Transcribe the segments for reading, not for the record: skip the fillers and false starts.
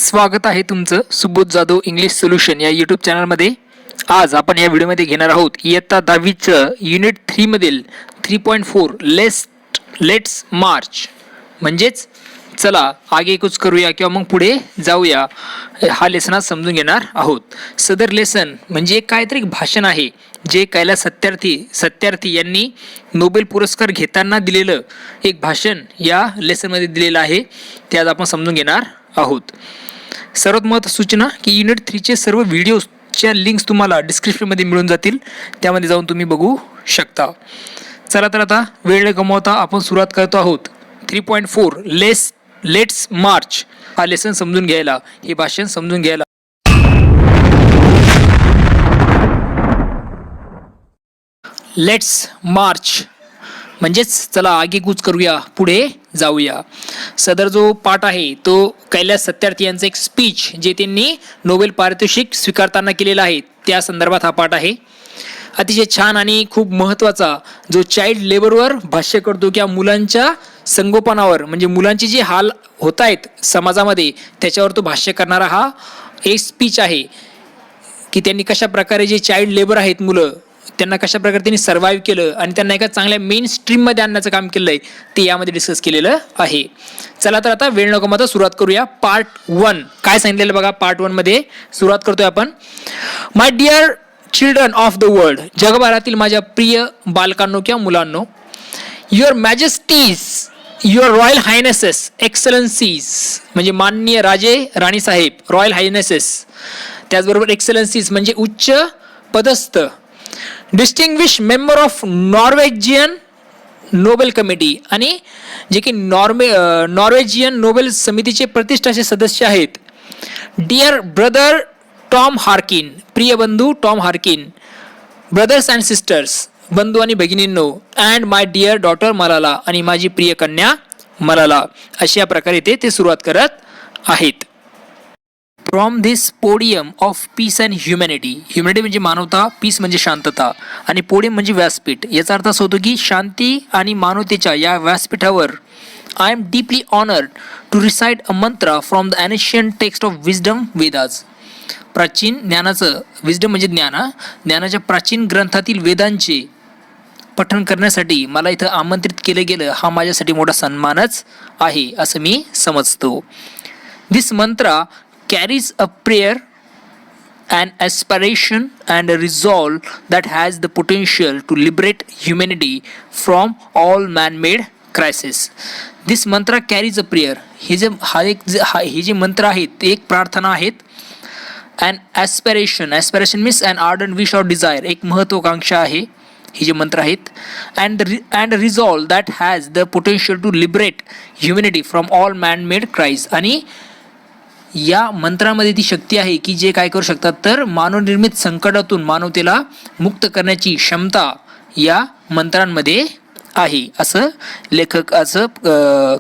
स्वागत आहे तुमचं सुबोध जाधव इंग्लिश सोल्युशन या यूट्यूब चॅनलमध्ये. आज आपण या व्हिडिओमध्ये घेणार आहोत इयत्ता 10वीचं युनिट 3 मधील 3.4 लेट्स मार्च म्हणजेच चला आगे कुछ करूया किंवा मग पुढे जाऊया हा लेसन आज समजून घेणार आहोत. सदर लेसन म्हणजे काहीतरी भाषण आहे जे कैलास सत्यार्थी यांनी नोबेल पुरस्कार घेताना दिलेलं एक भाषण या लेसनमध्ये दिलेलं आहे. ते आज आपण समजून घेणार आहोत. सर्वात महत्त्वाची सूचना की युनिट 3चे सर्व व्हिडिओच्या लिंक्स तुम्हाला डिस्क्रिप्शनमध्ये मिळून जातील, त्यामध्ये जाऊन तुम्ही बघू शकता. चला तर आता वेळ न गमावता आपण सुरुवात करतो आहोत 3.4 लेट्स मार्च हा लेसन समजून घ्यायला, हे भाषण समजून घ्यायला. लेट्स मार्च म्हणजेच चला आगेकूच करूया, पुढे जाऊया. सदर जो पाठ आहे तो कैलास सत्यार्थी यांचं एक स्पीच जे त्यांनी नोबेल पारितोषिक स्वीकारताना केलेला आहे त्या संदर्भात हा पाठ आहे. अतिशय छान आणि खूप महत्त्वाचा जो चाइल्ड लेबरवर भाष्य करतो किंवा मुलांच्या संगोपनावर म्हणजे मुलांचे जे हाल होत आहेत समाजामध्ये त्याच्यावर तो भाष्य करणारा हा एक स्पीच आहे की त्यांनी कशा प्रकारे जे चाइल्ड लेबर आहेत मुलं त्यांना कशा प्रकारे त्यांनी सर्व्हाइव्ह केलं आणि त्यांना एका चांगल्या मेन स्ट्रीममध्ये आणण्याचं काम केलं आहे ते यामध्ये डिस्कस केलेलं आहे. चला तर आता वेळ नको मग सुरुवात करूया. पार्ट 1 काय सांगितलेलं बघा. पार्ट 1 मध्ये सुरुवात करतोय आपण. My dear children of the world, जगभरातील माझ्या प्रिय बालकांनो किंवा मुलांनो. Your majesties, your royal highnesses, excellencies म्हणजे माननीय राजे राणी साहेब, रॉयल हायनेसेस. त्याचबरोबर एक्सलन्सीज म्हणजे उच्च पदस्थ. Distinguish member of Norwegian Nobel committee आणि जे की नॉर्वेजियन नोबेल समितीचे प्रतिष्ठाचे सदस्य आहेत. डिअर ब्रदर टॉम हार्किन, प्रिय बंधू टॉम हार्किन. ब्रदर्स अँड सिस्टर्स, बंधू आणि भगिनींनो. अँड माय डिअर डॉटर मलाला, आणि माझी प्रिय कन्या मलाला. अशा प्रकारे ते सुरुवात करत आहेत. From this podium of peace and humanity. Humanity म्हणजे मानवता, पीस म्हणजे शांतता आणि पोडियम म्हणजे व्यासपीठ. याचा अर्थ असा होतो की शांती आणि मानवतेच्या या व्यासपीठावर I am deeply honoured to recite a mantra from the ancient text of wisdom Vedas. प्राचीन ज्ञानाचं, विजडम म्हणजे ज्ञानाच्या प्राचीन ग्रंथातील वेदांचे पठण करण्यासाठी मला इथं आमंत्रित केलं गेलं हा माझ्यासाठी मोठा सन्मानच आहे असं मी समजतो. दिस मंत्रा carries a prayer, an aspiration and a resolve that has the potential to liberate humanity from all man-made crises. This mantra carries a prayer. हे जे मंत्र आहेत ते एक प्रार्थना आहेत. An aspiration means an ardent wish or desire, एक महत्वाकांक्षा आहे हे जे मंत्र आहेत. and a resolve that has the potential to liberate humanity from all man-made crises. आणि या मंत्रामध्ये ती शक्ती आहे की जे काय करू शकतात तर मानवनिर्मित संकटातून मानवतेला मुक्त करण्याची क्षमता या मंत्रांमध्ये आहे असं लेखक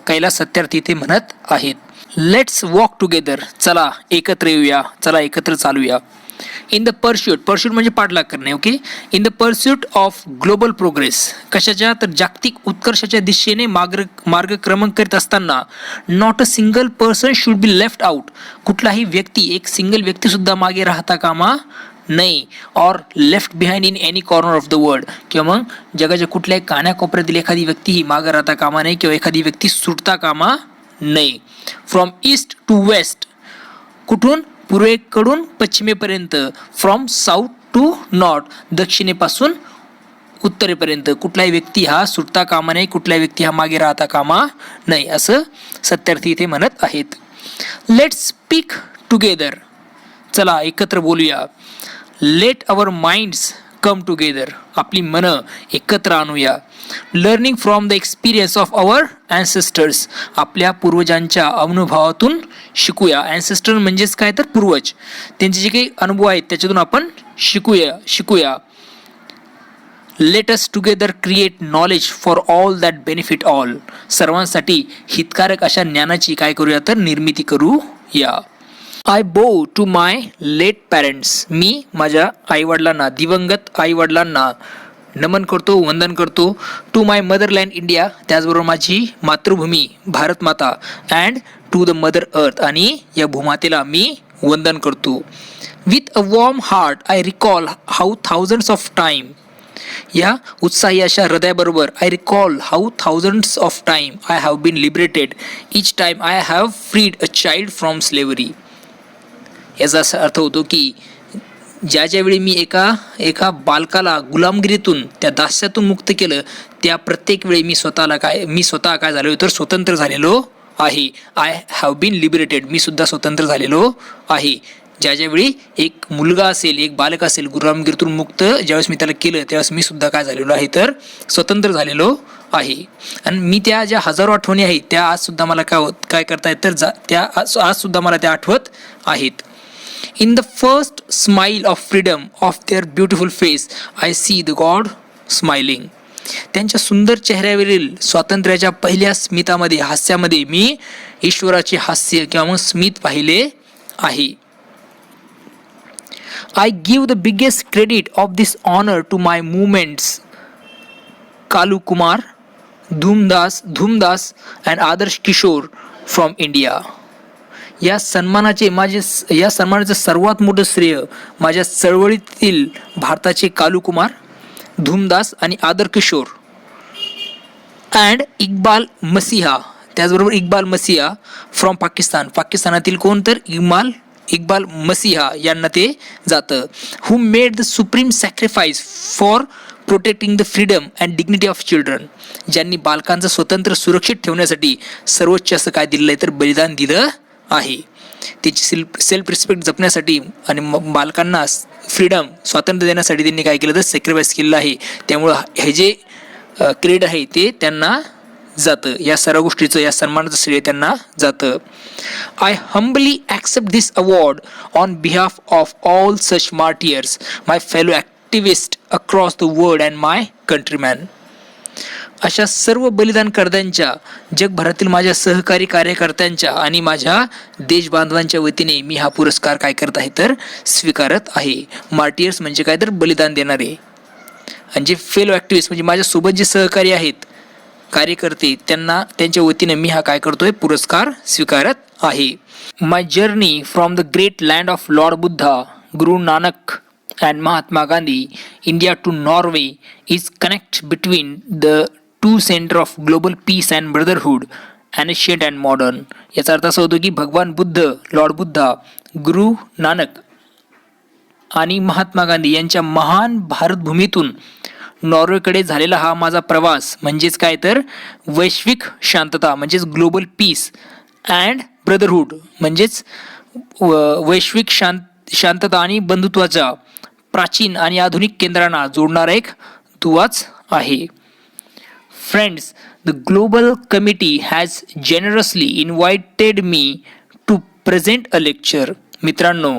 कैलास सत्यार्थी ते म्हणत आहेत. लेट्स वॉक टुगेदर, चला एकत्र येऊया, चला एकत्र चालूया. इन द परस्यूट म्हणजे पाठलाग करणे. Okay. In the pursuit of global progress, कशाच्या तर जागतिक उत्कर्षाच्या दिशेने मार्गक्रमण करीत असताना not a single person should be left out. कुठलाही व्यक्ती, एक सिंगल व्यक्ती सुद्धा मागे राहता कामा नाही. Or left behind in any corner of the world, किंवा मग जगाच्या कुठल्याही कानाकोपऱ्यातील एखादी व्यक्ती ही मागे राहता कामा नाही किंवा एखादी व्यक्ती सुटता कामा नाही. फ्रॉम ईस्ट टू वेस्ट, कुठून पूर्वेकडून पश्चिमेपर्यंत. फ्रॉम साऊथ टू नॉर्थ, दक्षिणेपासून उत्तरेपर्यंत कुठलाही व्यक्ती हा सुटता कामा नाही, कुठलाही व्यक्ती हा मागे राहता कामा नाही असं सत्यार्थी इथे म्हणत आहेत. लेट्स स्पीक टुगेदर, चला एकत्र बोलूया. Let our minds come together, आपली मनं एकत्र आणूया. Learning from the experience of our ancestors, आपल्या पूर्वजांच्या अनुभवातून शिकूया. ॲन्सेस्टर म्हणजेच काय तर पूर्वज, त्यांचे जे काही अनुभव आहेत त्याच्यातून आपण शिकूया. Let us together create knowledge for all that benefit all, सर्वांसाठी हितकारक अशा ज्ञानाची काय करूया तर निर्मिती करूया. आय बो टू माय लेट पॅरेंट्स, मी माझ्या आईवडिलांना, दिवंगत आईवडिलांना नमन करतो, वंदन करतो टू माय मदरलँड इंडिया, त्याचबरोबर माझी मातृभूमी भारत माता, and to the mother earth, आणि या भूमातेला मी वंदन करतो. With a warm heart I recall how thousands of time, या उत्साही अशा हृदयाबरोबर I recall how thousands of time I have been liberated each time I have freed a child from slavery. याचा असा अर्थ होतो की ज्यावेळी मी एका बालकाला गुलामगिरीतून, त्या दास्यातून मुक्त केलं, त्या प्रत्येक वेळी मी स्वतः काय झालो तर स्वतंत्र झालेलो आहे. आय हॅव बीन लिबरेटेड, मी सुद्धा स्वतंत्र झालेलो आहे. ज्यावेळी एक मुलगा असेल, एक बालक असेल, गुलामगिरीतून मुक्त ज्यावेळेस मी त्याला केलं, त्यावेळेस मी सुद्धा काय झालेलो आहे तर स्वतंत्र झालेलो आहे. आणि मी त्या ज्या हजारो आठवणी आहेत त्या आज सुद्धा मला काय करतायत तर आज सुद्धा मला त्या आठवत आहेत. In the first smile of freedom of their beautiful face, I see the God smiling. त्यांच्या सुंदर चेहऱ्यावरील स्वातंत्र्याच्या पहिल्या स्मितामध्ये, हास्यामध्ये मी ईश्वराचे हास्य किंवा मग स्मित पाहिले आहे. I give the biggest credit of this honor to my movements, Kalu Kumar, Dhumdas and Adarsh Kishore from India. या सन्मानाचं सर्वात मोठं श्रेय माझ्या चळवळीतील भारताचे कालू कुमार, धूमदास आणि आदर किशोर अँड इक्बाल मसीहा, त्याचबरोबर इक्बाल मसीहा फ्रॉम पाकिस्तानातील कोण तर इक्बाल मसीहा यांना ते जातं. Who made the supreme sacrifice for protecting the freedom and dignity of children, ज्यांनी बालकांचं स्वतंत्र सुरक्षित ठेवण्यासाठी सर्वोच्च असं काय दिलं आहे तर बलिदान दिलं आहे. त्याची सेल्फ रिस्पेक्ट जपण्यासाठी आणि बालकांना फ्रीडम, स्वातंत्र्य देण्यासाठी त्यांनी काय केलं तर सॅक्रिफाईस केलेलं आहे. त्यामुळं हे जे क्रेडिट आहे ते त्यांना जातं, या सर्व गोष्टीचं, या सन्मानाचं श्रेय त्यांना जातं. I humbly accept this award on behalf of all such martyrs, my fellow activist across the world and my countryman. अशा सर्व बलिदानकर्त्यांच्या, जगभरातील माझ्या सहकारी कार्यकर्त्यांच्या आणि माझ्या देशबांधवांच्या वतीने मी हा पुरस्कार काय करत आहे तर स्वीकारत आहे. मार्टियर्स म्हणजे काय तर बलिदान देणारे, आणि जे फेलो ॲक्टिव्हिस्ट म्हणजे माझ्यासोबत जे सहकारी आहेत, कार्यकर्ते, त्यांच्या वतीने मी हा काय करतोय पुरस्कार स्वीकारत आहे. My journey from the great land of lord Buddha, Guru Nanak and Mahatma Gandhi, India to Norway is connect between the two center of global peace and brotherhood, ancient and modern. याचा अर्थ असा होतो की भगवान बुद्ध, लॉर्ड बुद्धा, गुरु नानक आणि महात्मा गांधी यांच्या महान भारतभूमीतून नॉर्वेकडे झालेला हा माझा प्रवास म्हणजेच काय तर वैश्विक शांतता म्हणजेच ग्लोबल पीस अँड ब्रदरहूड म्हणजेच वैश्विक शांतता आणि बंधुत्वाच्या प्राचीन आणि आधुनिक केंद्रांना जोडणारा एक दुवाच आहे. Friends, the global committee has generously invited me to present a lecture. मित्रांनो,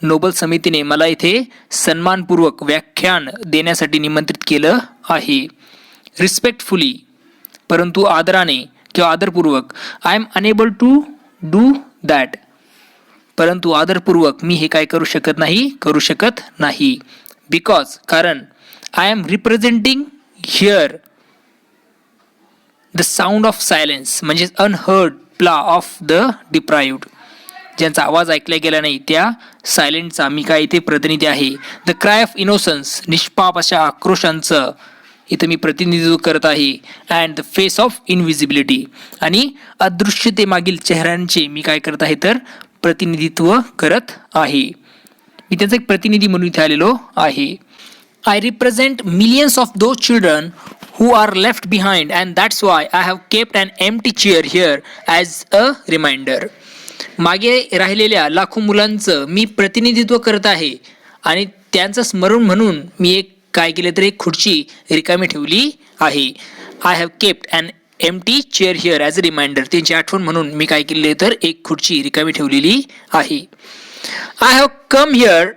नोबल समितीने मला इथे सन्मानपूर्वक व्याख्यान देण्यासाठी निमंत्रित केलं आहे. रिस्पेक्टफुली, परंतु आदराने किंवा आदरपूर्वक, I am unable to do that, परंतु आदरपूर्वक मी हे काय करू शकत नाही. बिकॉज, कारण, I am representing here the sound of silence म्हणजे unheard plea of the deprived, ज्यांचा आवाज ऐकला गेला नाही त्या सायलेंटचा मी काय इथे प्रतिनिधी आहे. द क्राय ऑफ इनोसन्स, निष्पाप अशा आक्रोशांचं इथं मी प्रतिनिधित्व करत आहे. अँड द फेस ऑफ इनव्हिजिबिलिटी, आणि अदृश्यतेमागील चेहऱ्यांचे मी काय करत आहे तर प्रतिनिधित्व करत आहे. मी त्यांचा एक प्रतिनिधी म्हणून इथे आलेलो आहे. I represent millions of those children who are left behind, and that's why I have kept an empty chair here as a reminder. मागे राहिलेल्या लाखो मुलांचं मी प्रतिनिधित्व करत आहे आणि त्यांचं स्मरण म्हणून मी एक काय केलं तर एक खुर्ची रिकामी ठेवली आहे. I have kept an empty chair here as a reminder, त्यांची आठवण म्हणून मी काय केले तर एक खुर्ची रिकामी ठेवलेली आहे. I have come here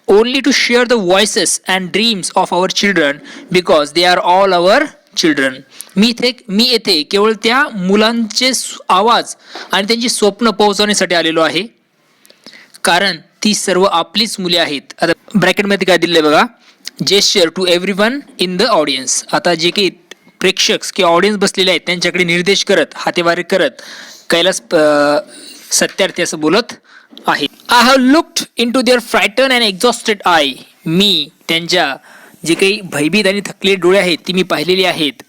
only to share the voices and dreams of our children because they are all our children. मी येथे केवळ त्या मुलांचे आवाज आणि त्यांची स्वप्न पोहोचवण्यासाठी आलेलो आहे, कारण ती सर्व आपलीच मुले आहेत. आता ब्रॅकेटमध्ये काय दिले बघा, gesture to everyone in the audience. आता जे काही प्रेक्षक किंवा ऑडियन्स बसलेले आहेत त्यांच्याकडे निर्देश करत, हातेवारे करत कैलास सत्यार्थी असं बोलत आहे. I have looked into their frighten and exhausted eye. मी त्यांच्या जे काही भयभीत आणि थकलेले डोळे आहेत ती मी पाहिलेली आहेत.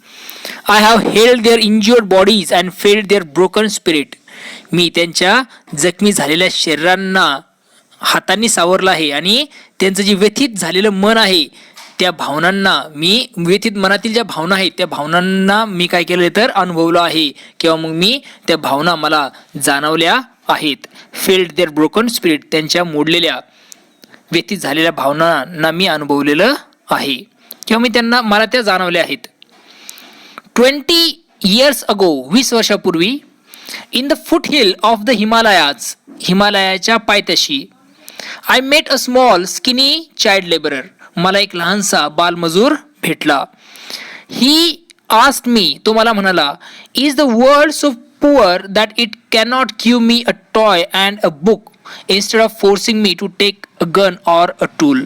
I have held their injured bodies and fed their broken spirit. मी त्यांच्या जखमी झालेल्या शरीरांना हातांनी सावरलं आहे आणि त्यांचं जे व्यथित झालेलं मन आहे त्या भावनांना मी, व्यथित मनातील ज्या भावना आहेत त्या भावनांना मी काय केलं तर अनुभवलं आहे, किंवा मग मी त्या भावना मला जाणवल्या आहेत. फेल्ड देअर ब्रोकन स्पिरिट, त्यांच्या मोडलेल्या व्यथित झालेल्या भावनांना मी अनुभवलेलं आहे, किंवा मी त्यांना, मला त्या जाणवल्या आहेत. 20 years ago, 20 वर्षापूर्वी, in the foot hill of the Himalayas, हिमालयाच्या पायथ्याशी, I met a small skinny child labourer. मला एक लहानसा बालमजूर भेटला. ही आस्क्ड मी, तो मला म्हणाला, is the world so poor that it cannot give me a toy and a book instead of forcing me to take a gun or a tool.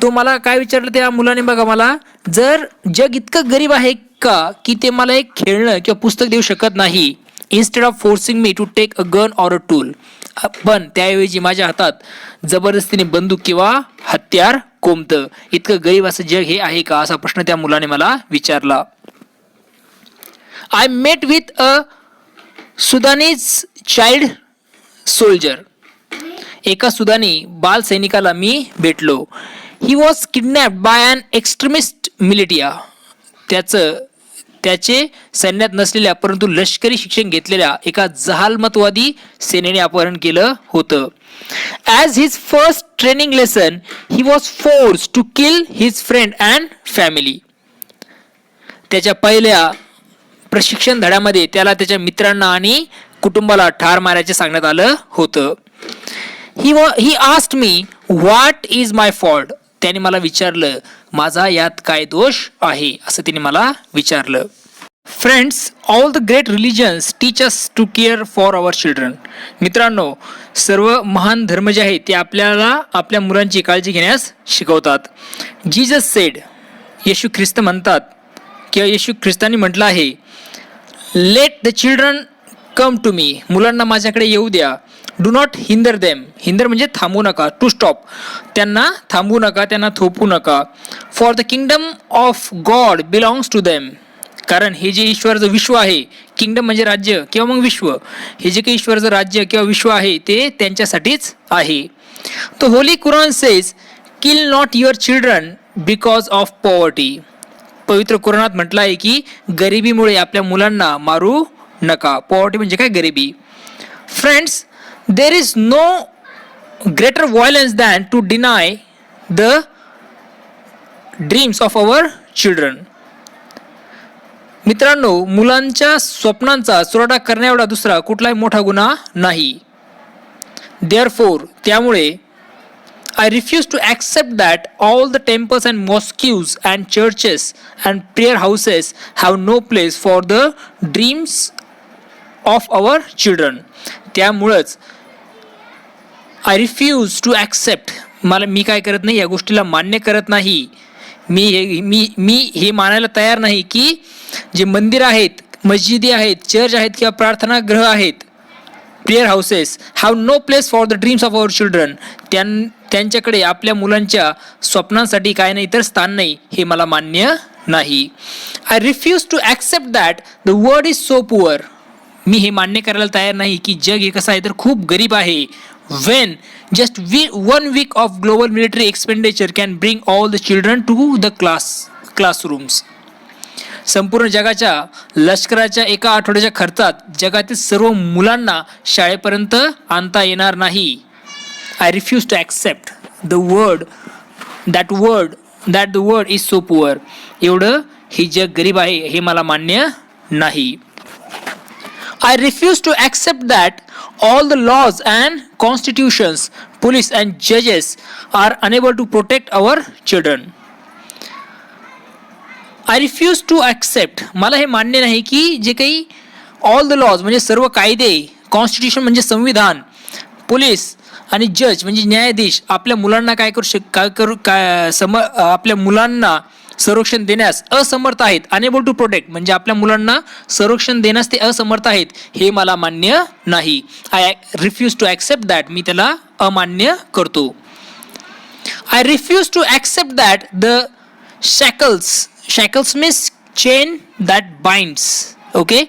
तो मला काय विचारलं त्या मुलाने बघा मला, जर जग इतकं गरीब आहे का की ते मला एक खेळणं किंवा पुस्तक देऊ शकत नाही, instead of forcing me to take a gun or a tool, पण त्याऐवजी माझ्या हातात जबरदस्तीने बंदूक किंवा हत्यार कोंबतं, इतकं गरीब असं जग हे आहे का, असा प्रश्न त्या मुलाने मला विचारला. I met with a Sudanese child soldier. एका सुदानी बाल सैनिकाला मी भेटलो. He was kidnapped by an extremist militia. त्याचे सैन्यात नसलेल्या परंतु लष्करी शिक्षण घेतलेल्या एका जहालमतवादी सेनेने अपहरण केलं होतं. As his first training lesson he was force to kill his friend and family. त्याच्या पहिल्या प्रशिक्षण धड्यामध्ये त्याला त्याच्या मित्रांना आणि कुटुंबाला ठार मारायचे सांगण्यात आलं होतं. He asked me what is my fault. त्याने मला विचारलं माझा यात काय दोष आहे, असं त्याने मला विचारलं. Friends, all the great religions teach us to care for our children. मित्रांनो, सर्व महान धर्म जे आहेत ते आपल्याला आपल्या मुलांची काळजी घेण्यास शिकवतात. जीजस सेड, येशू ख्रिस्त म्हणतात किंवा येशू ख्रिस्तांनी म्हटलं आहे, let the children come to me. मुलांना माझ्याकडे येऊ द्या. Do not hinder them. Hinder म्हणजे थांबू नका, टू स्टॉप. त्यांना थांबू नका, त्यांना थोपू नका. For the kingdom of God belongs to them. कारण हे जे ईश्वराचं विश्व आहे, किंगडम म्हणजे राज्य किंवा मग विश्व, हे जे काही ईश्वराचं राज्य किंवा विश्व आहे ते त्यांच्यासाठीच आहे. तो Holy Quran says, kill not your children because of poverty. पवित्र कुराणात म्हटलं आहे की गरिबीमुळे आपल्या मुलांना मारू नका. पॉवर्टी म्हणजे काय, गरिबी. Friends, there is no greater violence than to deny the dreams of our children. मित्रांनो, मुलांच्या स्वप्नांचा चुराडा करण्याएवढा दुसरा कुठलाही मोठा गुन्हा नाही. Therefore, त्यामुळे I refuse to accept that all the temples and mosques and churches and prayer houses have no place for the dreams of our children. त्यामुळंच आय रिफ्यूज टू ॲक्सेप्ट, मी काय करत नाही, या गोष्टीला मान्य करत नाही. मी हे मानायला तयार नाही की जे मंदिर आहेत, मस्जिदी आहेत, चर्च आहेत किंवा प्रार्थनागृह आहेत, prayer houses have no place for the dreams of our children. त्यांच्याकडे आपल्या मुलांच्या स्वप्नांसाठी काय नाही तर स्थान नाही, हे मला मान्य नाही. I refuse to accept that the world is so poor. मी हे मान्य करायला तयार नाही की जग हे कसं आहे तर खूप गरीब आहे. When just 1 week of global military expenditure can bring all the children to the classrooms. संपूर्ण जगाच्या लष्कराच्या एका आठवड्याच्या खर्चात जगातील सर्व मुलांना शाळेपर्यंत आणता येणार नाही. I refuse to accept that the world is so poor. एवढं हे जग गरीब आहे हे मला मान्य नाही. I refuse to accept that all the laws and constitutions, police and judges are unable to protect our children. I refuse to accept, मला हे मान्य नाही की जे काही all the laws म्हणजे सर्व कायदे, कॉन्स्टिट्यूशन म्हणजे संविधान, पोलीस आणि जज म्हणजे न्यायाधीश आपल्या मुलांना आपल्या मुलांना संरक्षण देण्यास असमर्थ आहेत. अनेबल टू प्रोटेक्ट म्हणजे आपल्या मुलांना संरक्षण देण्यास ते असमर्थ आहेत, हे मला मान्य नाही. I refuse to accept that, मी त्याला अमान्य करतो. I refuse to accept that the shackles means chain that binds. Okay,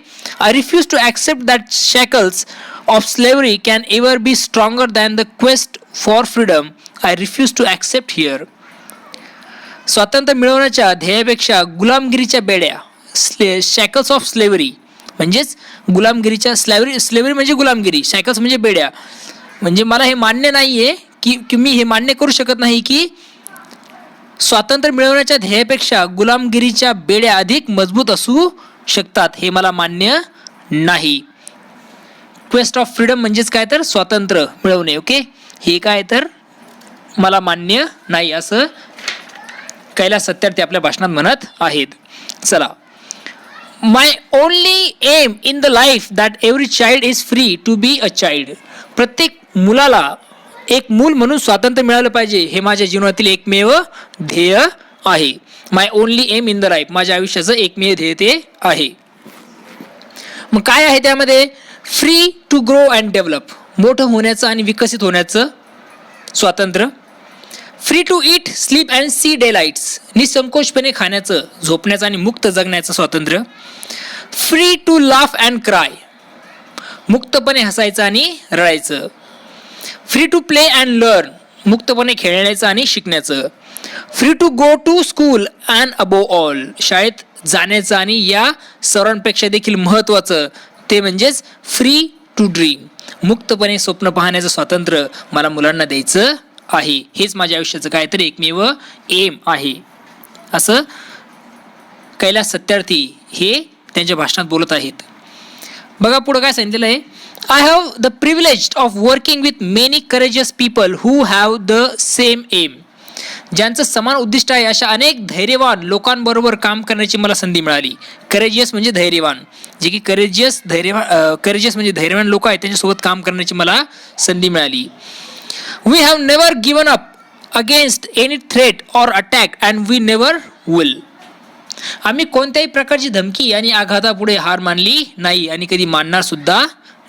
I refuse to accept that shackles of slavery can ever be stronger than the quest for freedom. I refuse to accept here. स्वातंत्र्य मिळवण्याच्या ध्येयापेक्षा गुलामगिरीच्या बेड्या, शॅकल्स of slavery म्हणजेच गुलामगिरीच्या slavery म्हणजे गुलामगिरी, शॅकल्स म्हणजे बेड्या. म्हणजे मला हे मान्य नाही आहे की मी हे मान्य करू शकत नाही की स्वातंत्र्य मिळवण्याच्या ध्येयापेक्षा गुलामगिरीच्या बेड्या अधिक मजबूत असू शकतात, हे मला मान्य नाही. क्वेस्ट ऑफ फ्रीडम म्हणजेच काय तर स्वातंत्र्य मिळवणे. ओके, हे काय तर मला मान्य नाही असं कैलास सत्यार्थी आपल्या भाषणात म्हणत आहेत. चला, my only aim in the life that every child is free to be a child. प्रत्येक मुलाला एक मूल म्हणून स्वातंत्र्य मिळालं पाहिजे, हे माझ्या जीवनातील एकमेव ध्येय आहे. My only aim in the life, माझ्या आयुष्याचं एकमेव ध्येय ते आहे. मग काय आहे त्यामध्ये? Free to grow and develop, मोठं होण्याचं आणि विकसित होण्याचं स्वातंत्र्य. Free to eat sleep and see day lights, निसंकोचपणे खाण्याचं, झोपण्याचं आणि मुक्त जगण्याचं स्वातंत्र्य. Free to laugh and cry, मुक्तपणे हसायचं आणि रडायचं. Free to play and learn, मुक्तपणे खेळण्याचं आणि शिकण्याचं. Free to go to school and above all, शाळेत जाण्याचं आणि या सर्वांपेक्षा देखील महत्त्वाचं ते म्हणजेच फ्री टू ड्रीम, मुक्तपणे स्वप्न पाहण्याचं स्वातंत्र्य मला मुलांना द्यायचं आहे. हेच माझ्या आयुष्याचं काहीतरी एकमेव एम आहे, असं कैलास सत्यार्थी हे त्यांच्या भाषणात बोलत आहेत. बघा पुढं काय सांगितलेलं आहे. I have the privilege of working with many courageous people who have the same aim. ज्यांचं समान उद्दिष्ट आहे अशा अनेक धैर्यवान लोकांबरोबर काम करण्याची मला संधी मिळाली. करेजियस म्हणजे धैर्यवान, जे की करेजियस म्हणजे धैर्यवान लोक आहेत, त्यांच्यासोबत काम करण्याची मला संधी मिळाली. We have never given up against any threat or attack and we never will. आम्ही कोणत्याही प्रकारची धमकी आणि आघातापुढे हार मानली नाही आणि कधी मानणार सुद्धा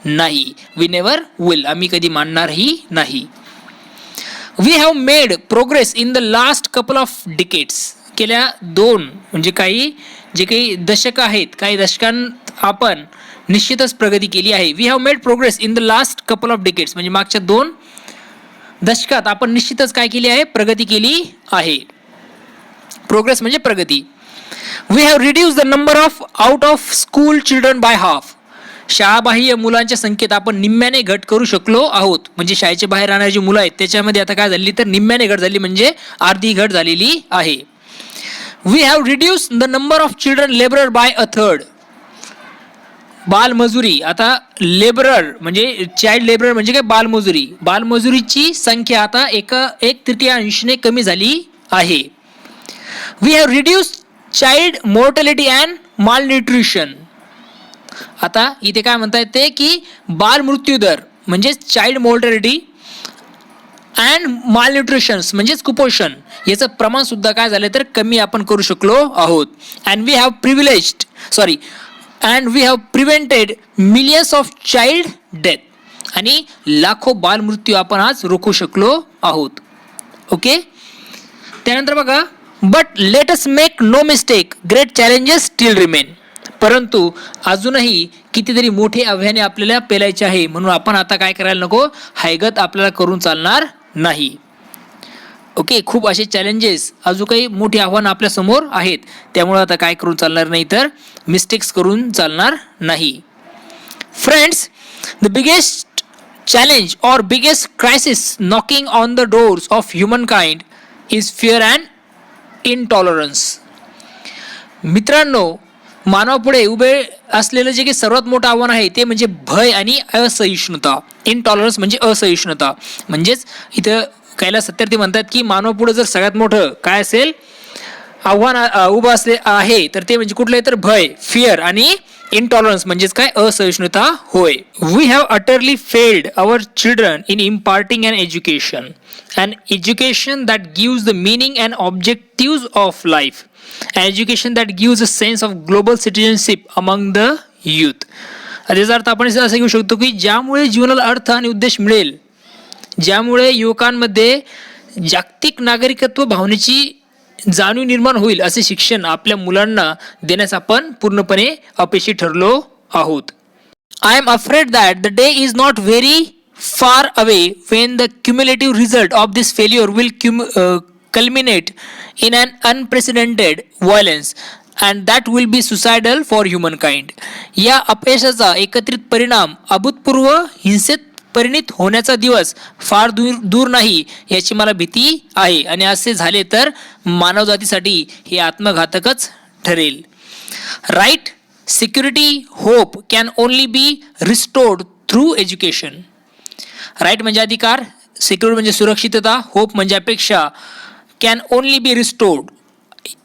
नाही. वी नेवर विल, आम्ही कधी मानणारही नाही. We have made progress in the last couple of decades. गेल्या दोन म्हणजे काही दशक आहेत, काही दशकांत आपण निश्चितच प्रगती केली आहे. We have made progress in the last couple of decades म्हणजे मागच्या 2 दशकात आपण निश्चितच काय केली आहे? प्रगती केली आहे. प्रोग्रेस म्हणजे प्रगती. We have reduce the number of out of school children by half. शाळाबाह्य मुलांच्या संख्येत आपण निम्म्याने घट करू शकलो आहोत. म्हणजे शाळेच्या बाहेर राहणारी जी मुलं आहेत त्याच्यामध्ये आता काय झाली तर निम्म्याने घट झाली, म्हणजे अर्धी घट झालेली आहे. We have reduce the number of children labourer by a third. बालमजुरी, आता लेबरर म्हणजे चाइल्ड लेबरर म्हणजे काय बालमजुरी, बालमजुरीची संख्या आता 1/3 कमी झाली आहे. We have reduce child mortality and malnutrition. आता इथे काय म्हणता येते की बाल मृत्यू दर म्हणजेच चाइल्ड मोर्टॅलिटी अँड मालन्यूट्रिशन्स म्हणजेच कुपोषण याचं प्रमाण सुद्धा काय झालं तर कमी आपण करू शकलो आहोत. And we have prevented millions of child death. आणि लाखो बालमृत्यू आपण आज रोखू शकलो आहोत. ओके, त्यानंतर बघा, but let us make no mistake, great challenges still remain. परंतु अजूनही कितीतरी मोठी आव्हाने आपल्याला पेलायची आहे, म्हणून आपण आता काय करायला नको, हैगत आपल्याला करून चालणार नाही. ओके, खूप असे चॅलेंजेस अजून काही मोठी आव्हानं आपल्या समोर आहेत, त्यामुळे आता काय करून चालणार नाही तर मिस्टेक्स करून चालणार नाही. फ्रेंड्स, द बिगेस्ट चॅलेंज और biggest crisis knocking on the doors of human kind is fear and intolerance. मित्रांनो, मानवापुढे उभे असलेलं जे काही सर्वात मोठं आव्हान आहे ते म्हणजे भय आणि असहिष्णुता. इनटॉलरन्स म्हणजे असहिष्णुता. म्हणजेच इथं कैलास सत्यार्थी म्हणतात की मानवापुढे जर सगळ्यात मोठं काय असेल आव्हान उभं आहे तर ते म्हणजे कुठलं आहे तर भय, फिअर आणि इंटॉलरन्स म्हणजेच काय, असहिष्णुता होय. We have utterly failed our children in imparting an education that gives the meaning and objective of life, an education that gives a sense of global citizenship among the youth. त्याचा अर्थ आपण असं घेऊ शकतो की ज्यामुळे जीवनाला अर्थ आणि उद्देश मिळेल, ज्यामुळे युवकांमध्ये जागतिक नागरिकत्व भावनेची जाणीव निर्माण होईल, असे शिक्षण आपल्या मुलांना देण्यास आपण पूर्णपणे अपयशी ठरलो आहोत. I am afraid that the day is not very far away Wien the cumulative result of this failure will culminate in an unprecedented violence and that will be suicidal for humankind. या अपयशाचा एकत्रित परिणाम अभूतपूर्व हिंसेत परिणित होण्याचा दिवस फार दूर नाही याची मला भीती आहे, आणि असे झाले तर मानवजातीसाठी हे आत्मघातकच ठरेल. Right, security, hope can only be restored through education. Right म्हणजे अधिकार, सिक्युरिटी म्हणजे सुरक्षितता, होप म्हणजे अपेक्षा, कॅन ओनली बी रिस्टोर्ड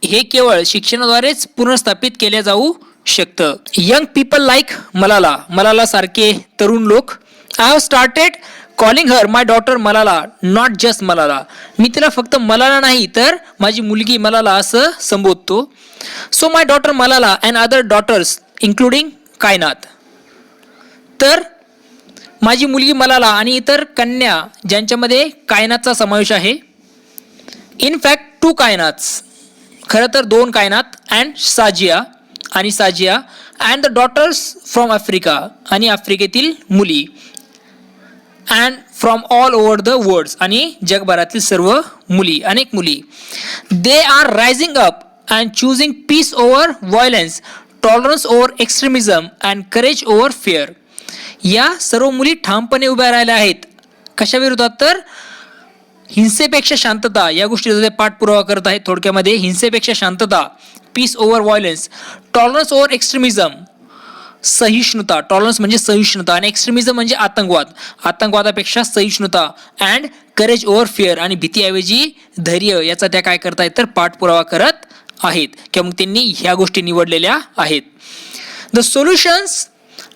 हे केवळ शिक्षणाद्वारेच पुनर्स्थापित केले जाऊ शकतं. यंग पीपल लाईक मलाला सारखे तरुण लोक. I have started calling her my daughter Malala, not just Malala. मी तिला फक्त मलाला नाही तर माझी मुलगी मलाला असं संबोधतो. So my daughter Malala and other daughters including Kainat. तर माझी मुलगी मलाला आणि इतर कन्या ज्यांच्यामध्ये कायनातचा समावेश आहे. इन फॅक्ट 2 कायनात्स, खरं तर 2 Kainat, and Shazia and the daughters from Africa आणि आफ्रिकेतील मुली, and from all over the world आणि जगभरातील सर्व मुली, अनेक मुली. They are rising up and choosing peace over violence, tolerance over extremism and courage over fear. या सर्व मुली ठामपणे उभ्या राहिल्या आहेत. कशाविरोधात? तर हिंसेपेक्षा शांतता या गोष्टीचा ते पाठपुरावा करत आहेत. थोडक्यामध्ये हिंसेपेक्षा शांतता, peace over violence, tolerance over extremism, सहिष्णुता, टॉलरन्स म्हणजे सहिष्णुता आणि एक्स्ट्रीमिझम म्हणजे आतंकवादापेक्षा सहिष्णुता, अँड करेज ओव्हर फिअर आणि भीतीऐवजी धैर्य याचा त्या काय करतायत तर पाठपुरावा करत आहेत, किंवा मग त्यांनी ह्या गोष्टी निवडलेल्या आहेत. द सोल्युशन्स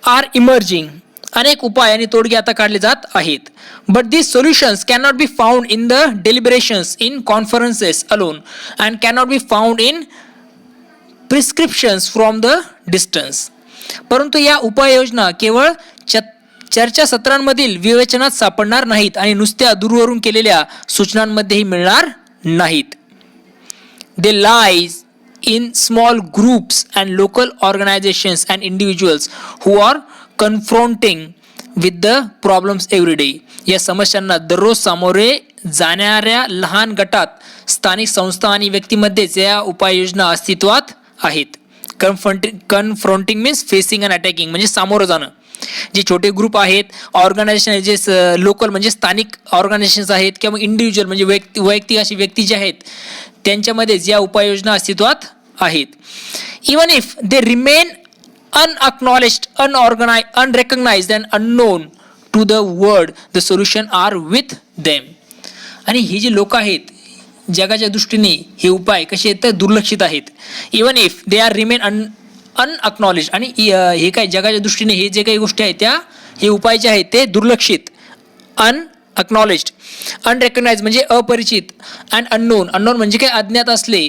आर इमर्जिंग, अनेक उपाय आणि तोडगे आता काढले जात आहेत. But these solutions cannot be found in the deliberations in conferences alone and cannot be found in prescriptions from the distance. परंतु या उपाययोजना केवळ चर्चासत्रांमधील विवेचनात सापडणार नाहीत आणि नुसत्या दूरवरून केलेल्या सूचनांमध्येही मिळणार नाहीत. They lies in small groups and local organizations and individuals who are confronting with the problems every day. या समस्यांना दररोज सामोरे जाणाऱ्या लहान गटात, स्थानिक संस्था आणि व्यक्तीमध्येच या उपाययोजना अस्तित्वात आहेत. कन्फ्रॉन्टिंग मीन्स फेसिंग अँड अटॅकिंग म्हणजे सामोरं जाणं. जे छोटे ग्रुप आहेत, ऑर्गनायझेशन जे लोकल म्हणजे स्थानिक ऑर्गनायझेशन्स आहेत, किंवा इंडिव्हिज्युअल म्हणजे वैयक्तिक अशी व्यक्ती जे आहेत त्यांच्यामध्येच या उपाययोजना अस्तित्वात आहेत. Even if they remain unacknowledged, unrecognized and unknown to the world, the solution are with them. आणि ही जी लोक आहेत जगाच्या दृष्टीने हे उपाय कसे आहेत तर दुर्लक्षित आहेत. Even if they are remain unacknowledge, आणि हे काय जगाच्या दृष्टीने हे जे काही गोष्टी आहेत त्या हे उपाय जे आहेत ते दुर्लक्षित, अनअक्नॉलेज्ड, अनरेकग्नाइज म्हणजे अपरिचित, अँड अननोन म्हणजे काय अज्ञात असले,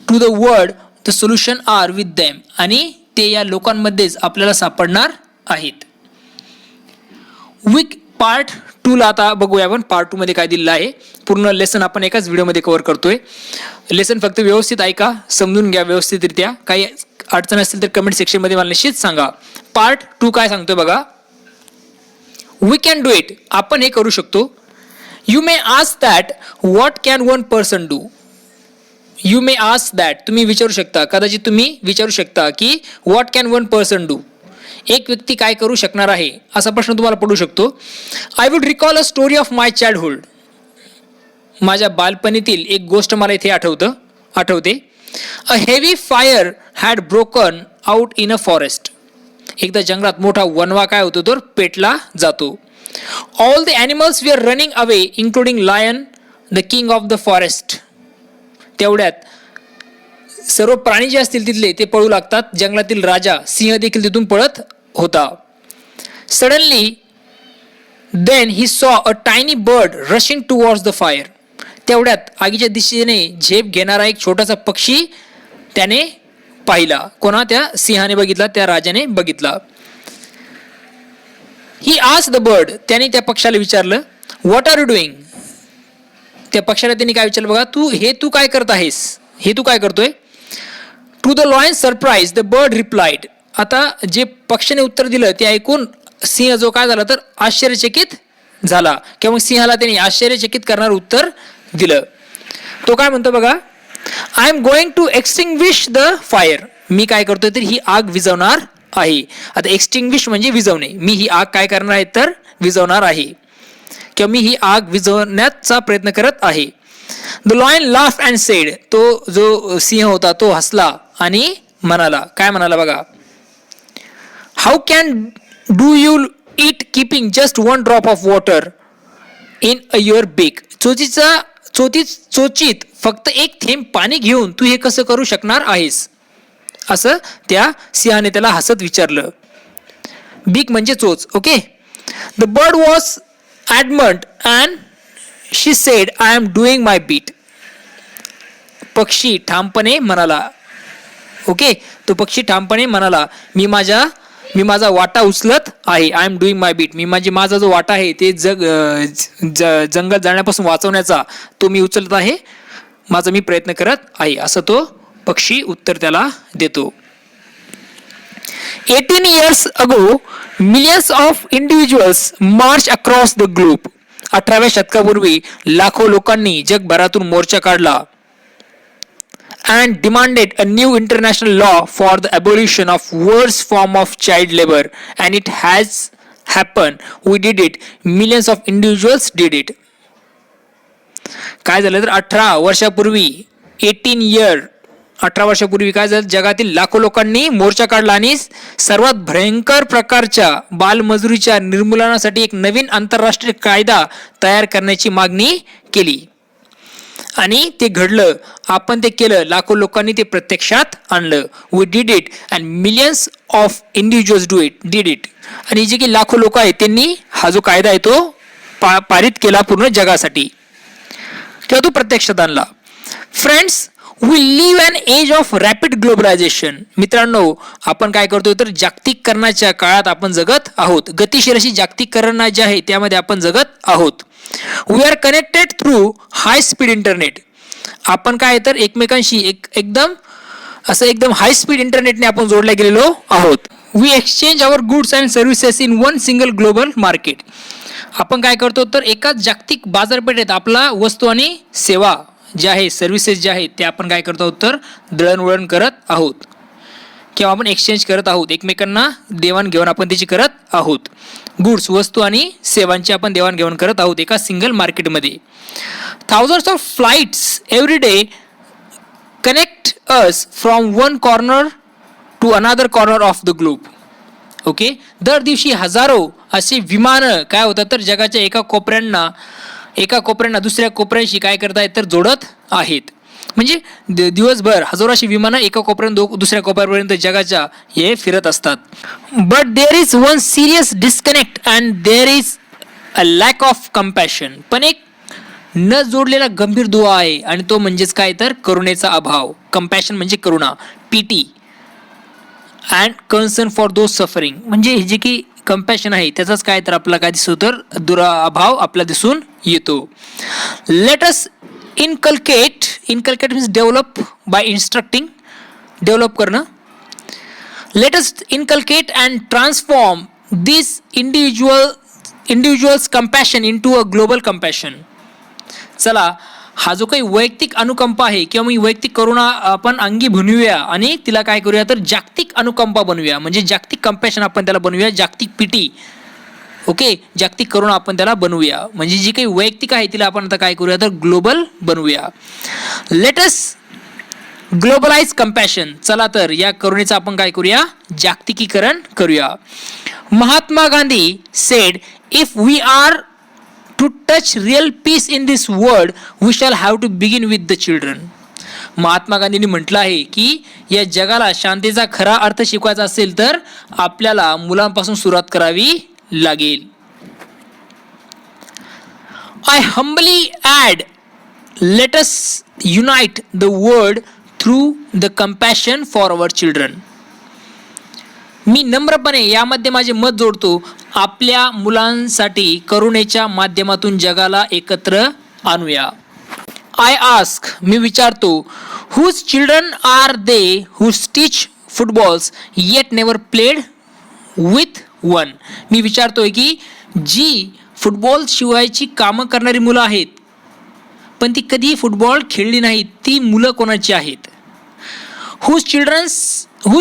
to the world the solution are with them, आणि ते या लोकांमध्येच आपल्याला सापडणार आहेत. वीक पार्ट 2 ला आता बघूया आपण. पार्ट 2 मध्ये काय दिलेलं आहे. पूर्ण लेसन आपण एकाच व्हिडिओमध्ये कव्हर करतोय. लेसन फक्त व्यवस्थित ऐका, समजून घ्या व्यवस्थितरित्या. काही अडचण असतील तर कमेंट सेक्शनमध्ये मला निश्चित सांगा. पार्ट 2 काय सांगतोय बघा. वी कॅन डू इट, आपण हे करू शकतो. You may ask that what can one person do. You may ask that, तुम्ही विचारू शकता, कदाचित तुम्ही विचारू शकता की what can one person do, एक व्यक्ती काय करू शकणार आहे, असा प्रश्न तुम्हाला पडू शकतो. I would recall a story of my childhood. माझ्या बालपणीतील एक गोष्ट मला इथे आठवते. A heavy fire had broken out in a forest. एकदा जंगलात मोठा वणवा काय होतो तर पेटला जातो. All the animals we are running away including lion the king of the forest. तेवढ्यात सर्व प्राणी जे असतील तिथले ते पळू लागतात. जंगलातील राजा सिंह देखील तिथून पळत होता. Suddenly then he saw a tiny bird rushing towards the fire. तेवढ्यात आगीच्या दिशेने झेप घेणारा एक छोटासा पक्षी त्याने पाहिला. कोणा? त्या सिंहाने बघितला, त्या राजाने बघितला. He asked the bird. त्याने त्या पक्षाला विचारलं, व्हॉट आर यू डुईंग? त्या पक्षाला त्यांनी काय विचारलं बघा, तू काय करत आहेस? हे तू काय करतोय? To the lion surprise the bird replied. आता जे पक्षाने उत्तर दिलं ते ऐकून सिंह जो काय झाला तर आश्चर्यचकित झाला, किंवा सिंहाला त्यांनी आश्चर्यचकित करणारं उत्तर दिलं. तो काय म्हणतो बघा, I am going to extinguish the fire. मी काय करतोय तर ही आग विझवणार आहे. आता एक्सटिंग्विश म्हणजे विझवणे. मी ही आग काय करणार आहे तर विझवणार आहे, किंवा मी ही आग विझवण्याचा प्रयत्न करत आहे. The lion laugh and sed. तो जो सिंह होता तो हसला आणि म्हणाला, काय म्हणाला बघा, how can do you it keeping just one drop of water in a your बीक. चोचीत फक्त एक थेंब पाणी घेऊन तू हे कसं करू शकणार आहेस? असं त्या सिंहाने त्याला हसत विचारलं. बीक म्हणजे चोच. Okay. The bird was adamant and she said, I am doing my bit. पक्षी ठामपणे म्हणाला. ओके. तो पक्षी ठामपणे म्हणाला, मी माझा वाटा उचलत आहे. I am doing my bit. माझा जो वाटा आहे ते जंगल जाण्यापासून वाचवण्याचा तो मी उचलत आहे. माझा मी प्रयत्न करत आहे, असं तो पक्षी उत्तर त्याला देतो. 18 years ago, millions of individuals marched across the globe. 18व्या शतकापूर्वी लाखो लोकांनी जगभरातून मोर्चा काढला. And demanded a new international law for the abolition of worst form of child labor, and it has happened. We did it. Millions of individuals did it. काय झालं तर 18 वर्षापूर्वी 18 वर्षापूर्वी काय झालं, जगातील लाखो लोकांनी मोर्चा काढला आणि सर्वात भयंकर प्रकारच्या बालमजुरीच्या निर्मूलनासाठी एक नवीन आंतरराष्ट्रीय कायदा तयार करण्याची मागणी केली. आणि ते घडलं. आपण ते केलं. लाखो लोकांनी ते प्रत्यक्षात आणलं. We did it and millions of individuals did it. आणि जे की लाखो लोक आहेत त्यांनी हा जो कायदा आहे तो पारित केला पूर्ण जगासाठी, किंवा तो प्रत्यक्षात आणला. Friends, we live an age of rapid globalisation. मित्रांनो, आपण काय करतोय तर जागतिकीकरणाच्या काळात आपण जगत आहोत. गतिशील अशी जागतिकीकरण जे आहे त्यामध्ये आपण जगत आहोत. We are connected through high speed internet. आपण काय तर एकमेकांशी एकदम हाय स्पीड इंटरनेटने आपण जोडल्या गेलेलो आहोत. We exchange our goods and services in one single global market. आपण काय करतो तर एकाच जागतिक बाजारपेठेत आपला वस्तू आणि सेवा ज्या आहे, सर्व्हिसेस ज्या आहेत त्या आपण काय करतो तर दळणवळण करत आहोत, किंवा आपण एक्सचेंज करत आहोत. एकमेकांना देवाणघेवाण आपण त्याची करत आहोत. गुड्स, वस्तू आणि सेवांची आपण देवाणघेवाण करत आहोत एका सिंगल मार्केटमध्ये. Thousands of flights every day connect us from one corner to another corner of the globe. Okay. दर दिवशी हजारो असे विमानं काय होतात तर जगाच्या एका कोपऱ्यांना दुसऱ्या कोपऱ्याशी काय करतायत तर जोडत आहेत. म्हणजे दिवसभर हजारोशी विमानं एका कोपऱ्यात दुसऱ्या कोपऱ्यापर्यंत जगाच्या हे फिरत असतात. But there is one serious disconnect and there is a lack of compassion. पण एक न जोडलेला गंभीर दुवा आहे, आणि तो म्हणजेच काय तर करुणेचा अभाव. कम्पॅशन म्हणजे करुणा. Pity and concern for those suffering. म्हणजे जे की कम्पॅशन आहे त्याचाच काय तर आपला काय दिसतो तर अभाव आपला दिसून येतो. Let us inculcate means develop by instructing. Develop करणं. Let us inculcate and transform this individuals compassion into a global compassion. चला, हा जो काही वैयक्तिक अनुकंपा आहे किंवा मी वैयक्तिक करुणा आपण अंगी बनवूया आणि तिला काय करूया तर जागतिक अनुकंपा बनवूया. म्हणजे जागतिक कम्पॅशन आपण त्याला बनवूया. जागतिक पीटी. ओके. जागतिक करुणा आपण त्याला बनवूया. म्हणजे जी काही वैयक्तिक आहे तिला आपण आता काय करूया तर ग्लोबल बनवूया. Let us globalise compassion. चला तर या करुणेचं आपण काय करूया जागतिकीकरण करूया. Mahatma Gandhi said, if we are to touch real peace in this world, we shall have to begin with the children. Mahatma गांधींनी म्हटलं आहे की या जगाला शांतीचा खरा अर्थ शिकवायचा असेल तर आपल्याला मुलांपासून सुरुवात करावी लागेल. I humbly add, let us unite the world through the compassion for our children. मी नम्रपणे यामध्ये माझे मत जोडतो, आपल्या मुलांसाठी करुणेच्या माध्यमातून जगाला एकत्र आणूया. आय आस्क, मी विचारतो, whose children are they who stitch footballs yet never played with one. मी विचारतोय की जी फुटबॉल शिवायची कामं करणारी मुलं आहेत पण ती कधी फुटबॉल खेळली नाहीत, ती मुलं कोणाची आहेत? whose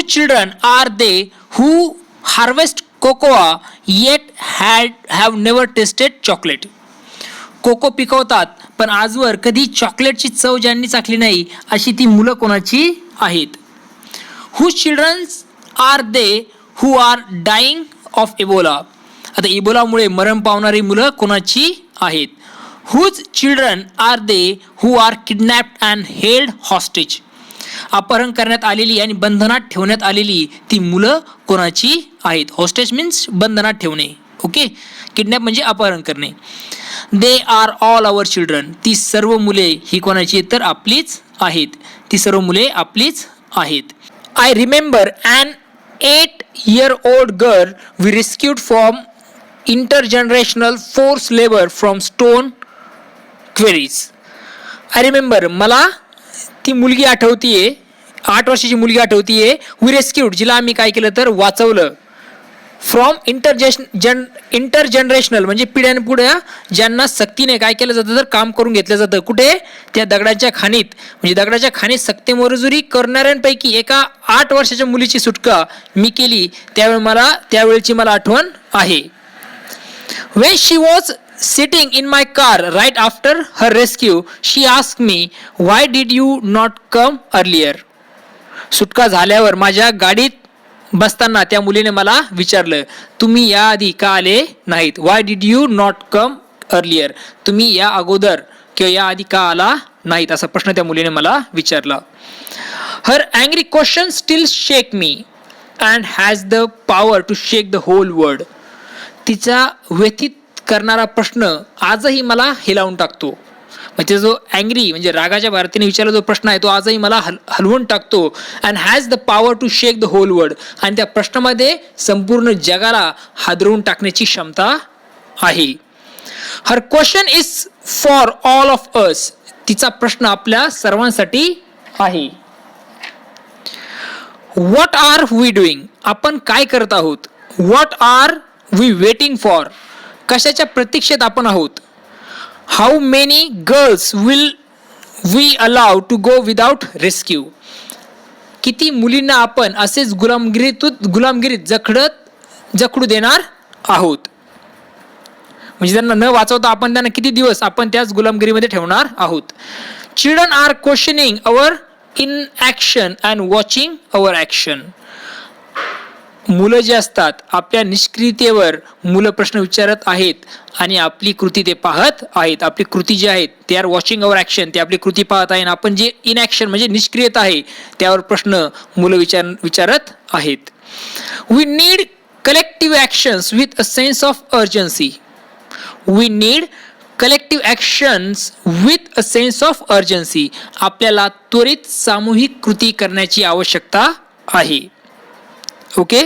children are they who harvest cocoa yet have never tasted chocolate. Cocoa पिकवतात पण आजवर कधी चॉकलेटची चव ज्यांनी चाखली नाही अशी ती मुलं कोणाची आहेत? whose children are they who are dying of Ebola. आता इबोलामुळे मरण पावणारी मुलं कोणाची आहेत? whose children are they who are kidnapped and held hostage. अपहरण करण्यात आलेली आणि बंधनात ठेवण्यात आलेली ती मुलं कोणाची आहेत? हॉस्टेज मीन्स बंधनात ठेवणे. ओके, किडनॅप म्हणजे अपहरण करणे. They are all our children. ती सर्व मुले ही कोणाची तर आपलीच आहेत. ती सर्व मुले आपलीच आहेत. I remember an 8-year-old girl we rescued from intergenerational forced labor from stone quarries. I remember, मला ती मुलगी आठवतीये, 8 वर्षाची मुलगी आठवतीये. वी रेस्क्यूड, जिला आम्ही काय केलं तर वाचवलं. फ्रॉम इंटरजनरेशनल म्हणजे पिढ्यानपुढ्या ज्यांना सक्तीने काय केलं जातं तर काम करून घेतलं जातं. कुठे? त्या दगडाच्या खाणीत. म्हणजे दगडाच्या खाणीत सक्ती मोजुरी करणाऱ्यांपैकी एका 8 वर्षाच्या मुलीची सुटका मी केली. त्यावेळची मला आठवण आहे. When she was sitting in my car right after her rescue, she asked me, "Why did you not come earlier?" सुटका झाल्यावर माझ्या गाडीत बसताना त्या मुलीने मला विचारलं, तुम्ही याआधी का आले नाहीत? Why did you not come earlier? तुम्ही या अगोदर किंवा याआधी का आला नाहीत असा प्रश्न त्या मुलीने मला विचारला. Her angry question still shake me and has the power to shake the whole world. तिचा व्यथित करणारा प्रश्न आजही मला हिलावून टाकतो. म्हणजे जो अँग्री म्हणजे रागाच्या भारतीने विचारला जो प्रश्न आहे तो आजही मला हलवून टाकतो. And has the power to shake the whole world. आणि त्या प्रश्नामध्ये संपूर्ण जगाला हादरवून टाकण्याची क्षमता आहे. Her question is for all of us. तिचा प्रश्न आपल्या सर्वांसाठी आहे. What are we doing. आपण काय करत आहोत? What are we waiting for. कशाच्या प्रतीक्षेत आपण आहोत? How many girls will we allow to go without rescue. किती मुलींना आपण असेच गुलामगिरीत जखडू देणार आहोत? म्हणजे त्यांना न वाचवता आपण त्यांना किती दिवस आपण त्याच गुलामगिरीमध्ये ठेवणार आहोत? Children are questioning our inaction and watching our action. मुलं जे असतात आपल्या निष्क्रियतेवर मुलं प्रश्न विचारत आहेत आणि आपली कृती ते पाहत आहेत. आपली कृती जी आहेत ते आर वॉचिंग अवर ॲक्शन. ते आपली कृती पाहत आहे. आपण जे इन ॲक्शन म्हणजे निष्क्रियता आहे त्यावर प्रश्न मुलं विचारत आहेत. We need collective actions with a sense of urgency. We need collective actions with a sense of urgency. आपल्याला त्वरित सामूहिक कृती करण्याची आवश्यकता आहे. Okay.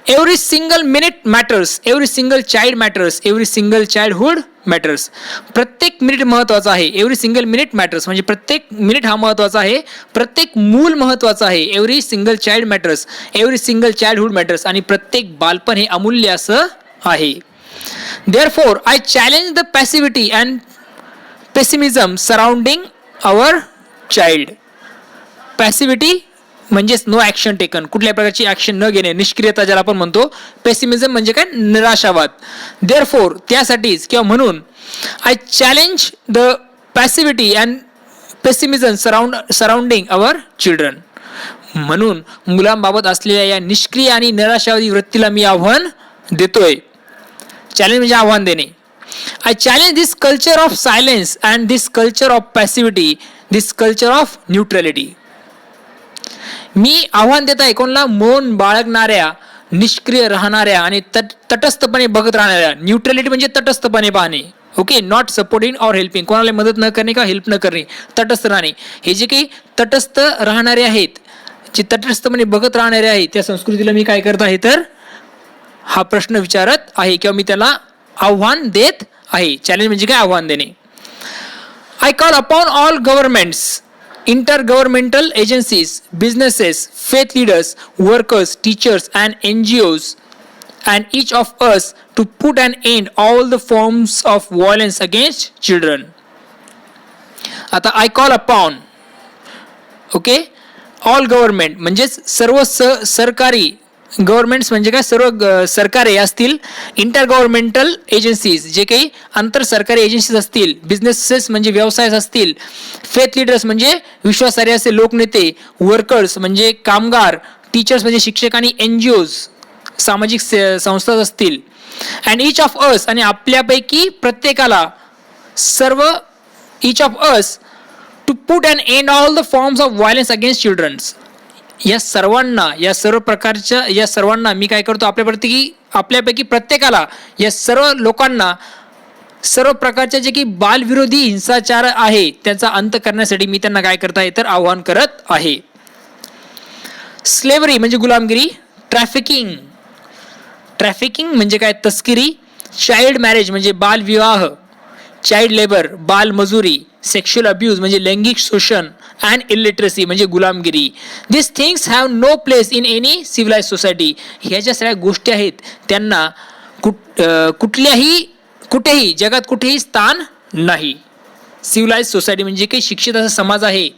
Every single minute matters. Every single child matters. Every single childhood matters. प्रत्येक minute महत्त्वाचा आहे. एव्हरी सिंगल मिनिट मॅटर्स म्हणजे प्रत्येक मिनिट हा महत्त्वाचा आहे. प्रत्येक मूल महत्त्वाचं आहे. Every single child matters. Every single childhood matters. आणि प्रत्येक बालपण हे अमूल्य असं आहे. Therefore, I challenge the passivity and pessimism surrounding our child. Passivity म्हणजेच नो ॲक्शन टेकन. कुठल्या प्रकारची ॲक्शन न घेणे, निष्क्रियता ज्याला आपण म्हणतो. पेसिमिझम म्हणजे काय? निराशावाद. देअरफोर त्यासाठीच किंवा म्हणून I challenge the passivity and pessimism surrounding our children. म्हणून मुलांबाबत असलेल्या या निष्क्रिय आणि निराशावादी वृत्तीला मी आव्हान देतोय. चॅलेंज म्हणजे आव्हान देणे. I challenge this culture of silence and this culture of passivity this culture of neutrality. मी आव्हान देत आहे कोणाला? मौन बाळगणाऱ्या, निष्क्रिय राहणाऱ्या आणि तटस्थपणे बघत राहणाऱ्या. न्यूट्रॅलिटी म्हणजे तटस्थपणे पाहणे. ओके, नॉट सपोर्टिंग और हेल्पिंग, कोणाला मदत न करणे का हेल्प न करणे, तटस्थ राहणे. हे जे काही तटस्थ राहणारे आहेत, जे तटस्थपणे बघत राहणारे आहेत, त्या संस्कृतीला मी काय करत आहे तर हा प्रश्न विचारत आहे किंवा मी त्याला आव्हान देत आहे. चॅलेंज म्हणजे काय? आव्हान देणे. I call upon all governments, intergovernmental agencies, businesses, faith leaders, workers, teachers and NGOs and each of us to put an end all the forms of violence against children. आता I call upon, okay, all government म्हणजेच सर्व सरकारी, governments म्हणजे काय? सर्व सरकारे असतील, inter governmental agencies जे काही आंतर सरकारी एजन्सीज असतील, बिझनेसेस म्हणजे व्यवसाय असतील, फेथ लीडर्स म्हणजे विश्वासार्ह असे लोकनेते, वर्कर्स म्हणजे कामगार, टीचर्स म्हणजे शिक्षक आणि NGOs सामाजिक संस्था असतील, अँड ईच ऑफ अस आणि आपल्यापैकी प्रत्येकाला, सर्व each of us to put and end all the forms of violence against childrens. या सर्वांना, या सर्व प्रकारच्या, या सर्वांना मी काय करतो? आपल्यापैकी प्रत्येकाला, या सर्व लोकांना, सर्व प्रकारच्या जे की बालविरोधी हिंसाचार आहे त्याचा अंत करण्यासाठी मी त्यांना काय करत आहे तर आवाहन करत आहे. स्लेव्हरी म्हणजे गुलामगिरी, ट्रॅफिकिंग म्हणजे काय? तस्करी, चाइल्ड मॅरेज म्हणजे बालविवाह, चाइल्ड लेबर बालमजुरी, सेक्शुअल अब्यूज म्हणजे लैंगिक शोषण, अँड इलिटरसी म्हणजे गुलामगिरी. This things have no place in any civilize society. ह्या ज्या सगळ्या गोष्टी आहेत त्यांना कुठेही जगात कुठेही स्थान नाही. सिव्हिलाइज सोसायटी म्हणजे काही शिक्षित असा समाज आहे,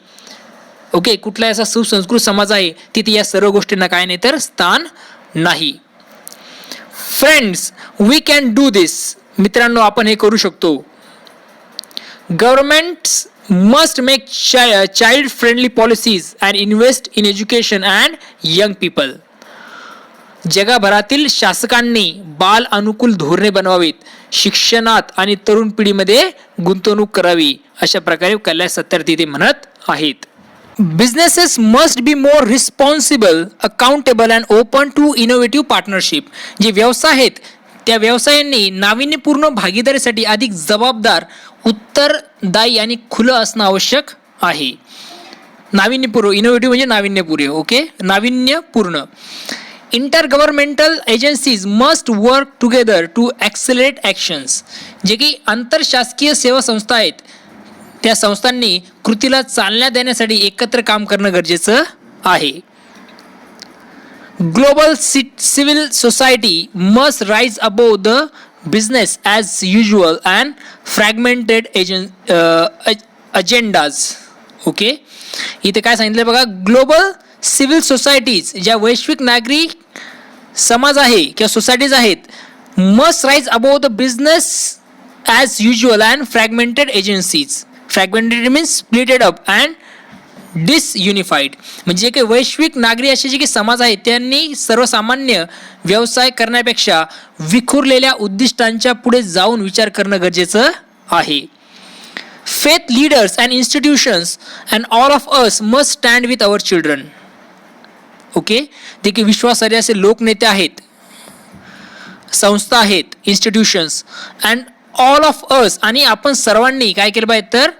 ओके, कुठलाही असा सुसंस्कृत समाज आहे, तिथे या सर्व गोष्टींना काय नाही तर स्थान नाही. फ्रेंड्स, वी कॅन डू दिस. मित्रांनो, आपण हे करू शकतो. Governments must make child friendly policies and invest in education and young people. जगभरातील शासकांनी बाल अनुकूल धोरणे बनवावीत, शिक्षणात आणि तरुण पिढीमध्ये गुंतवणूक करावी, अशा प्रकारे कैलास सत्यार्थी ते म्हणत आहेत. Businesses must be more responsible, accountable and open to innovative partnership. जे व्यवसाय आहेत त्या व्यवसायांनी नाविन्यपूर्ण भागीदारीसाठी अधिक जबाबदार, उत्तरदायी आणि खुलं असणं आवश्यक आहे. नाविन्यपूर्ण, इनोव्हेटिव्ह म्हणजे नाविन्यपूर्ण, ओके, नाविन्यपूर्ण. Inter governmental agencies must work together to accelerate actions. जे की आंतरशासकीय सेवा संस्था आहेत त्या संस्थांनी कृतीला चालना देण्यासाठी एकत्र काम करणं गरजेचं आहे. Global civil society must rise above the business as usual and fragmented agendas. Okay, इथे काय सांगितलं बघा? ग्लोबल सिव्हिल सोसायटीज, ज्या वैश्विक नागरिक समाज आहे किंवा सोसायटीज आहेत, must rise above the business as usual and fragmented agencies. Fragmented means splitted up and disunified. म्हणजे काही वैश्विक नागरी असे जे काही समाज आहेत त्यांनी सर्वसामान्य व्यवसाय करण्यापेक्षा विखुरलेल्या उद्दिष्टांच्या पुढे जाऊन विचार करणं गरजेचं आहे. Faith leaders and institutions and all of us must stand with our children. Okay, ते की विश्वासार्ह असे लोकनेते आहेत, संस्था आहेत, इन्स्टिट्यूशन्स, अँड ऑल ऑफ अस आणि आपण सर्वांनी काय केलं पाहिजे तर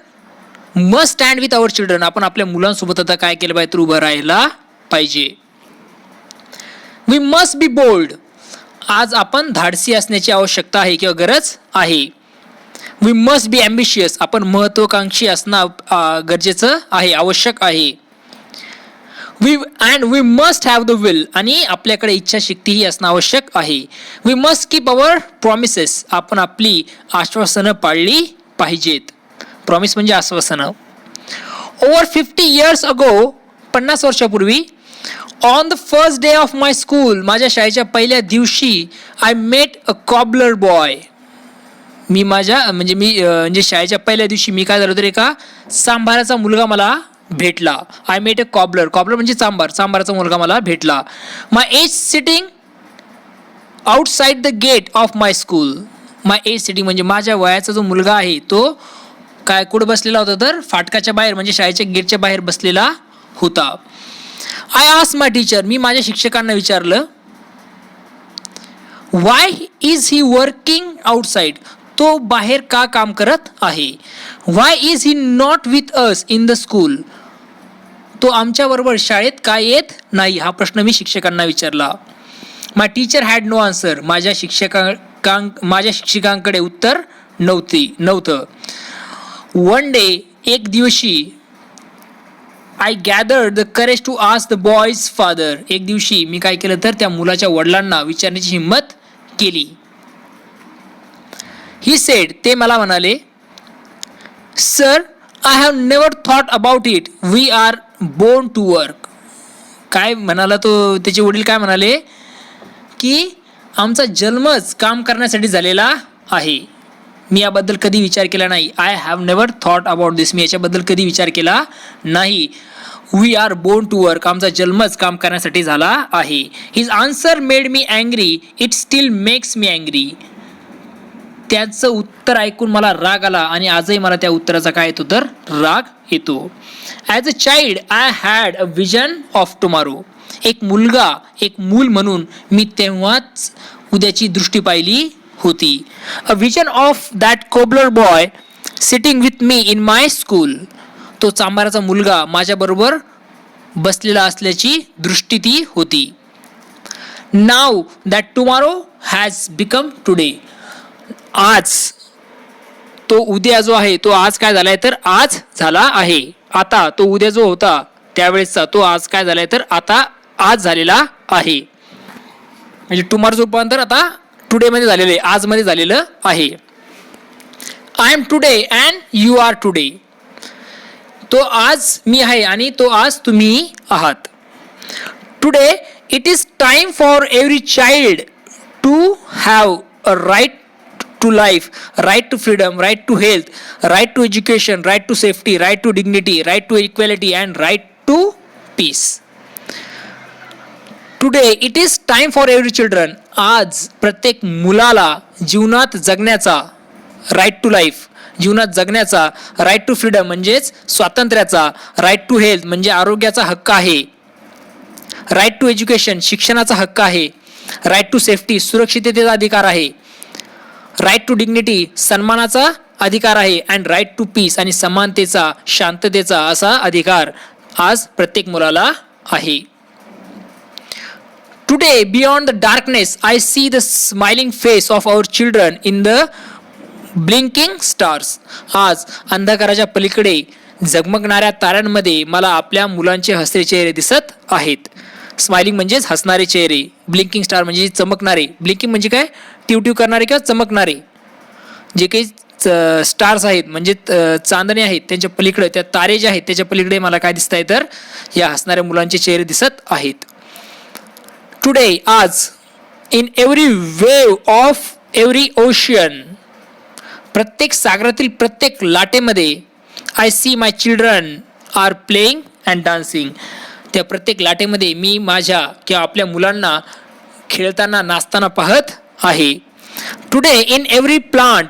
must stand with our children. आपण आपल्या मुलांसोबत आता काय केलं पाहिजे तर उभं राहायला पाहिजे. We must be bold. आज आपण धाडसी असण्याची आवश्यकता आहे किंवा गरज आहे. We must be ambitious. आपण महत्वाकांक्षी असणं गरजेचं आहे, आवश्यक आहे. We must have the will. आणि आपल्याकडे इच्छाशक्तीही असणं आवश्यक आहे. We must keep our promises. आपण आपली आश्वासनं पाळली पाहिजेत. प्रॉमिस म्हणजे आश्वासनं. ओव्हर 50 years अगो, 50 वर्षापूर्वी, on the first day of my school, माझ्या शाळेच्या पहिल्या दिवशी, I met a cobbler boy. म्हणजे शाळेच्या पहिल्या दिवशी मी काय झालं तर एका सांभाराचा मुलगा मला भेटला. I met a cobbler. Cobbler म्हणजे सांबाराचा मुलगा मला भेटला. My age sitting outside the gate of my school. My age sitting म्हणजे माझ्या वयाचा जो मुलगा आहे तो काय कुठं बसलेला होता तर फाटकाच्या बाहेर म्हणजे शाळेच्या गेटच्या बाहेर बसलेला होता. आय आस्क्ड माय टीचर, मी माझ्या शिक्षकांना विचारलं, Y is he working outside, तो बाहेर का काम करत आहे. Y is he not with us in the school, तो आमच्याबरोबर शाळेत का येत नाही. हा प्रश्न मी शिक्षकांना विचारला. My teacher had no answer, माझ्या शिक्षकांकडे उत्तर नव्हतं. वन डे, एक दिवशी, I gathered the courage to ask the boy's father, एक दिवशी मी काय केलं तर त्या मुलाच्या वडिलांना विचारण्याची हिंमत केली. ही सेड, ते मला म्हणाले, sir I have never thought about it, we are born to work. काय म्हणाला तो, त्याचे वडील काय म्हणाले की आमचा जन्मच काम करण्यासाठी झालेला आहे. मी याबद्दल कधी विचार केला नाही. I have never thought about this, मी याच्याबद्दल कधी विचार केला नाही. We are born to work, आमचा जन्मच काम करण्यासाठी झाला आहे. His answer made me angry, it still makes me angry. त्याचं उत्तर ऐकून मला राग आला आणि आजही मला त्या उत्तराचा काय येतो तर राग येतो. As a child I had a vision of tomorrow, एक मूल म्हणून मी तेव्हाच उद्याची दृष्टी पाहिली होती. A vision of that cobbler boy sitting with me in my school, तो चांभाराचा मुलगा माझ्याबरोबर बसलेला असल्याची दृष्टी ती होती. Now that tomorrow has become today, आज तो उद्या जो आहे तो आज काय झालाय तर आज झाला आहे. आता तो उद्या जो होता त्यावेळेसचा तो आज काय झालाय तर आता आज झालेला आहे. म्हणजे टुमॉरोचं रूपांतर आता टुडे मध्ये झालेलं आहे, आज मध्ये झालेलं आहे. I am today and you are today, तो आज मी आहे आणि तो आज तुम्ही आहात. Today it is time for every child to have a right to life, right to freedom, right to health, right to education, right to safety, right to dignity, right to equality and right to peace. Today it is time for every children, आज प्रत्येक मुलाला जीवनात जगण्याचा, right to life, जीवनात जगण्याचा, right to freedom म्हणजेच स्वातंत्र्याचा, right to health म्हणजे आरोग्याचा हक्क आहे, right to education शिक्षणाचा हक्क आहे, right to safety सुरक्षिततेचा अधिकार आहे, राईट टू डिग्निटी सन्मानाचा अधिकार आहे, अँड राईट टू पीस आणि समानतेचा, शांततेचा असा अधिकार आज प्रत्येक मुलाला आहे. Today beyond the darkness I see the smiling face of our children in the blinking stars, आज अंधकाराच्या पलीकडे झगमगणाऱ्या ताऱ्यांमध्ये मला आपल्या मुलांचे हसरे चेहरे दिसत आहेत. स्माइलिंग म्हणजेच हसणारे चेहरे, ब्लिंकिंग स्टार म्हणजे चमकणारे, ब्लिंकिंग म्हणजे काय टिवटिव करणारे किंवा चमकणारे जे काही स्टार्स आहेत म्हणजे चांदणे आहेत त्यांच्या पलीकडे, त्या तारे जे आहेत त्याच्या पलीकडे मला काय दिसत आहे तर या हसणाऱ्या मुलांचे चेहरे दिसत आहेत. टुडे आज in every wave of every ocean, प्रत्येक सागरातील प्रत्येक लाटेमध्ये I see my children are playing and dancing, त्या प्रत्येक लाटेमध्ये मी माझ्या किंवा आपल्या मुलांना खेळताना नाचताना पाहत आहे. टुडे इन एव्हरी प्लांट,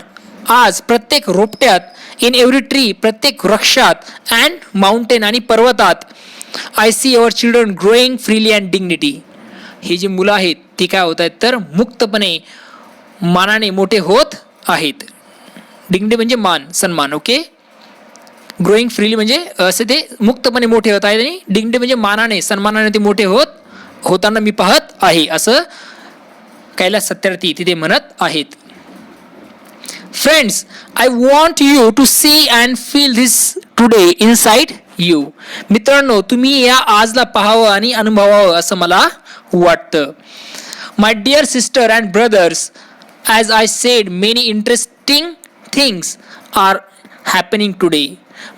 आज प्रत्येक रोपट्यात, इन एव्हरी ट्री प्रत्येक वृक्षात, अँड माउंटेन आणि पर्वतात I see our children growing freely and dignity, ही जी मुलं आहेत ती काय होत आहेत तर मुक्तपणे मानाने मोठे होत आहेत. डिग्निटी म्हणजे मान, सन्मान. ओके, ग्रोईंग फ्रीली म्हणजे असे ते मुक्तपणे मोठे होत आहेत आणि डिग्निटी म्हणजे मानाने सन्मानाने ते मोठे होताना मी पाहत आहे असं कैलास सत्यार्थी तिथे म्हणत आहेत. Friends, I want you to see and feel this today inside you, मित्रांनो तुम्ही या आजला पाहावं आणि अनुभवावं असं मला वाटतं. My dear sister and brothers, as I said many interesting things are happening today,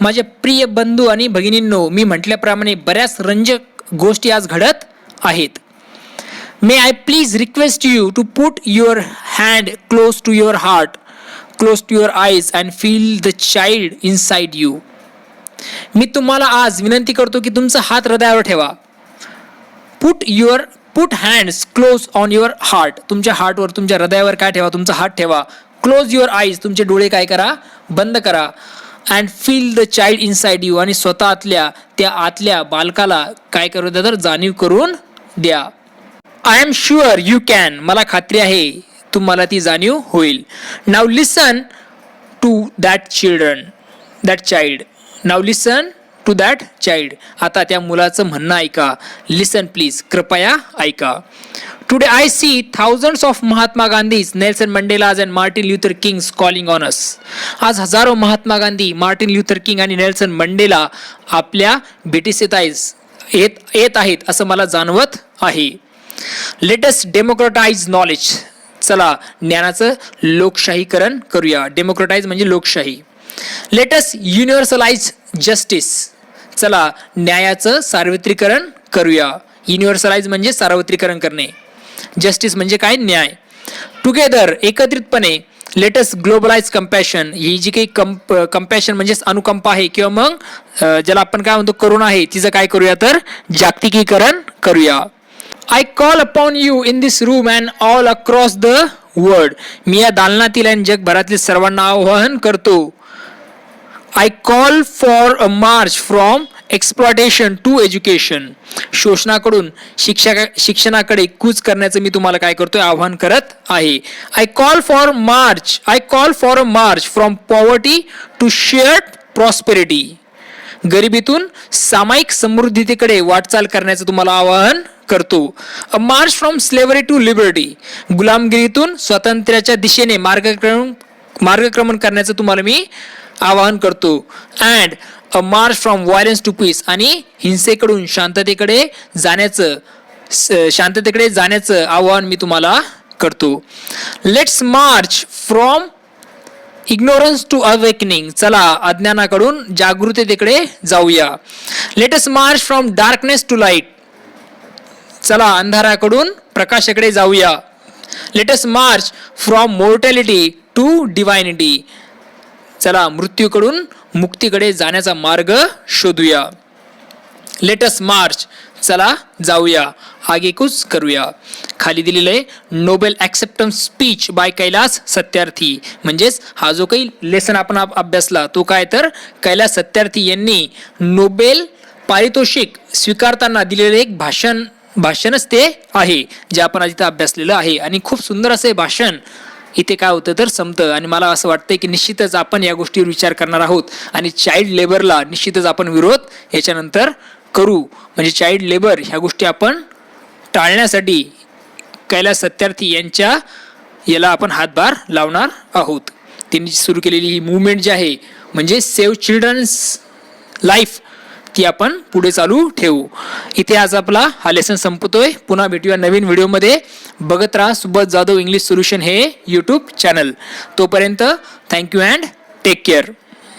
माझे प्रिय बंधू आणि भगिनींनो मी म्हटल्याप्रमाणे बऱ्याच रंजक गोष्टी आज घडत आहेत. May I please request you to put your hand close to your heart, close to your eyes and feel the child inside you, मी तुम्हाला आज विनंती करतो की तुमचा हात हृदयावर ठेवा. Put hands close on your heart, तुमच्या हार्टवर तुमच्या हृदयावर काय ठेवा तुमचा हात ठेवा. क्लोज युअर आईज, तुमचे डोळे काय करा बंद करा. And feel the child inside you, आणि स्वतः आतल्या बालकाला काय करू द्या तर जाणीव करून द्या. I am sure you can, मला खात्री आहे तुम्हाला ती जाणीव होईल. Now listen to that child. Now listen to that child, आता त्या मुलाचं म्हणणं ऐका. लिसन प्लीज, कृपया ऐका. Today I see thousands of Mahatma Gandhis, Nelson Mandelas and Martin Luther Kings calling on us. आज हजारो Mahatma Gandhi, Martin Luther King आणि नेल्सन मंडेला आपल्या भेटीस येत आहेत असं मला जाणवत आहे. लेट अस डेमोक्रेटाइज नॉलेज, चला ज्ञानाचं लोकशाहीकरण करूया. डेमोक्रेटाइज म्हणजे लोकशाही. लेट अस युनिव्हर्सलाइज जस्टिस, चला न्यायाचं सार्वत्रिकरण करूया. युनिव्हर्सलाइज म्हणजे सार्वत्रिकरण करणे, जस्टिस म्हणजे काय, न्याय. टुगेदर, एकत्रितपणे. लेट अस ग्लोबलाइज कंपॅशन, ही जी काही कंपॅशन म्हणजे अनुकंपा आहे किंवा मग ज्याला आपण काय म्हणतो करुणा आहे, तिचं काय करूया तर जागतिकीकरण करूया. I call upon you in this room and all across the world, मी या दालनातील आणि जगभरातील सर्वांना आवाहन करतो. I call for a march from exploitation to education, शोषणाकडून शिक्षणाकडे कूच करण्याचं मी तुम्हाला काय करतोय, आवाहन करत आहे. I call for a march from poverty to shared prosperity, गरिबीतून सामायिक समृद्धीकडे वाटचाल करण्याचं तुम्हाला आवाहन करतो. A march from slavery to liberty, गुलामगिरीतून स्वातंत्र्याच्या दिशेने मार्गक्रमण करण्याचं तुम्हाला मी आवाहन करतो. And a march from violence to peace, आणि हिंसेकडून शांततेकडे जाण्याचं आवाहन मी तुम्हाला करतो. Let's march from ignorance to awakening, चला अज्ञानाकडून जागृततेकडे जाऊया. Let us march from darkness to light, चला अंधाराकडून प्रकाशाकडे जाऊया. Let us march from mortality to divinity, चला मृत्यूकडून मुक्तीकडे जाण्याचा मार्ग शोधूया. लेट अस मार्च, चला जाऊया, आगेकूच करूया. खाली दिलेलं आहे Nobel acceptance speech by Kailash Satyarthi, म्हणजेच हा जो काही लेसन आपण अभ्यासला तो काय तर कैलास सत्यार्थी यांनी नोबेल पारितोषिक स्वीकारताना दिलेलं एक भाषणच ते आहे जे आपण आज इथं अभ्यासलेलं आहे. आणि खूप सुंदर असे भाषण इथे काय होतं तर संपतं. आणि मला असं वाटतंय की निश्चितच आपण या गोष्टीवर विचार करणार आहोत आणि चाइल्ड लेबरला निश्चितच आपण विरोध याच्यानंतर करू. म्हणजे चाइल्ड लेबर ह्या गोष्टी आपण टाळण्यासाठी कैलास सत्यार्थी याला आपण हातभार लावणार आहोत. त्यांनी सुरू केलेली ही मूवमेंट जी आहे म्हणजे सेव्ह चिल्ड्रन्स लाईफ, ती आपण पुढे चालू ठेवू. इथे आज आपला हा लेसन संपतोय. पुन्हा भेटूया नवीन व्हिडिओमध्ये. बघत राहा सुबोध जाधव इंग्लिश सोल्युशन हे यूट्यूब चॅनल. तोपर्यंत थँक्यू अँड टेक केअर.